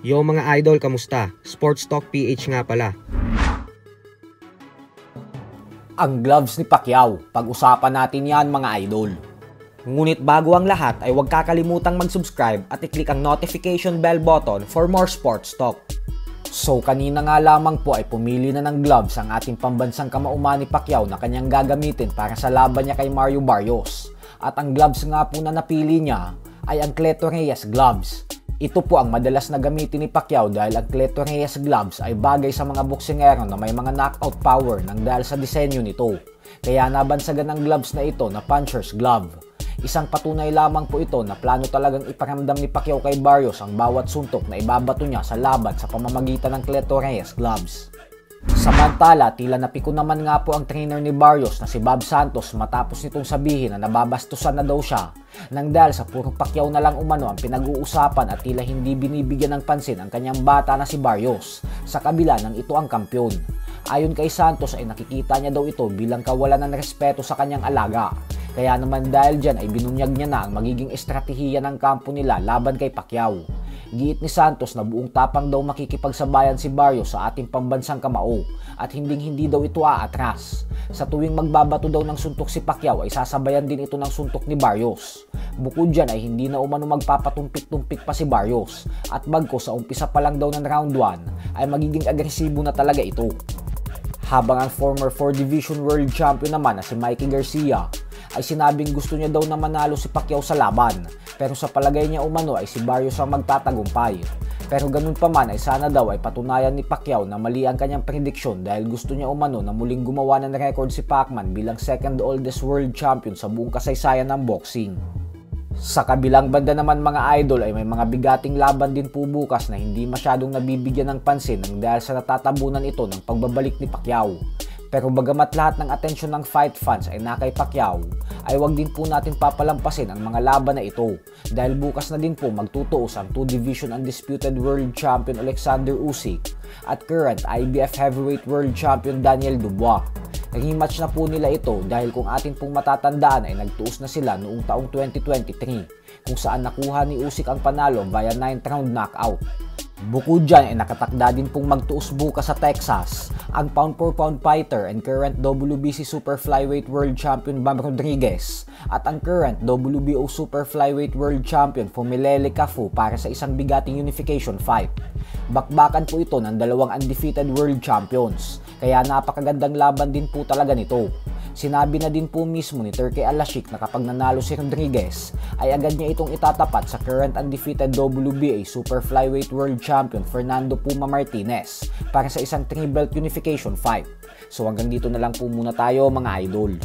Yo mga idol, kamusta? Sports Talk PH nga pala. Ang gloves ni Pacquiao, pag-usapan natin yan mga idol. Ngunit bago ang lahat ay huwag kakalimutang mag-subscribe at i-click ang notification bell button for more sports talk. So kanina nga lamang po ay pumili na ng gloves ang ating pambansang kamauman ni Pacquiao na kanyang gagamitin para sa laban niya kay Mario Barrios. At ang gloves nga po na napili niya ay ang Cleto Reyes gloves. Ito po ang madalas na gamitin ni Pacquiao dahil ang Cleto Reyes gloves ay bagay sa mga boksingero na may mga knockout power nang dahil sa disenyo nito. Kaya nabansagan ng gloves na ito na puncher's glove. Isang patunay lamang po ito na plano talagang iparamdam ni Pacquiao kay Barrios ang bawat suntok na ibabato niya sa laban sa pamamagitan ng Cleto Reyes gloves. Samantala, tila napiko naman nga po ang trainer ni Barrios na si Bob Santos matapos nitong sabihin na nababastusan na daw siya nang dahil sa puro Pacquiao na lang umano ang pinag-uusapan at tila hindi binibigyan ng pansin ang kanyang bata na si Barrios sa kabila ng ito ang kampyon. Ayon kay Santos ay nakikita niya daw ito bilang kawalan ng respeto sa kanyang alaga. Kaya naman dahil dyan ay binunyag niya na ang magiging estratehiya ng kampo nila laban kay Pacquiao. Giit ni Santos na buong tapang daw makikipagsabayan si Barrios sa ating pambansang kamao at hindi daw ito aatras. Sa tuwing magbabato daw ng suntok si Pacquiao ay sasabayan din ito ng suntok ni Barrios. Bukod dyan ay hindi na umano magpapatumpik-tumpik pa si Barrios at bagko sa umpisa pa lang daw ng round 1 ay magiging agresibo na talaga ito. Habang ang former 4 Division World Champion naman na si Mikey Garcia ay sinabing gusto niya daw na manalo si Pacquiao sa laban, pero sa palagay niya umano ay si Barrios ang magtatagumpay. Pero ganun pa man ay sana daw ay patunayan ni Pacquiao na mali ang kanyang prediksyon dahil gusto niya umano na muling gumawa ng record si Pacman bilang second oldest world champion sa buong kasaysayan ng boxing. Sa kabilang banda naman mga idol ay may mga bigating laban din po bukas na hindi masyadong nabibigyan ng pansin nang dahil sa natatabunan ito ng pagbabalik ni Pacquiao. Pero bagamat lahat ng atensyon ng fight fans ay nakay Pacquiao, ay wag din po natin papalampasin ang mga laban na ito dahil bukas na din po magtutuos ang 2 Division Undisputed World Champion Alexander Usyk at current IBF Heavyweight World Champion Daniel Dubois. Rematch na po nila ito dahil kung atin pong matatandaan ay nagtuos na sila noong taong 2023 kung saan nakuha ni Usyk ang panalo via 9th round knockout. Bukod dyan ay nakatakda din pong magtuos bukas sa Texas ang pound for pound fighter and current WBC Super Flyweight World Champion Bam Rodriguez at ang current WBO Super Flyweight World Champion Fumilele Cafu para sa isang bigating unification fight. Bakbakan po ito ng dalawang undefeated world champions, kaya napakagandang laban din po talaga nito. Sinabi na din po mismo ni Turki Al-Ashik na kapag nanalo si Rodriguez ay agad niya itong itatapat sa current undefeated WBA Super Flyweight World Champion Fernando Puma Martinez para sa isang 3-belt unification fight. So hanggang dito na lang po muna tayo mga idol.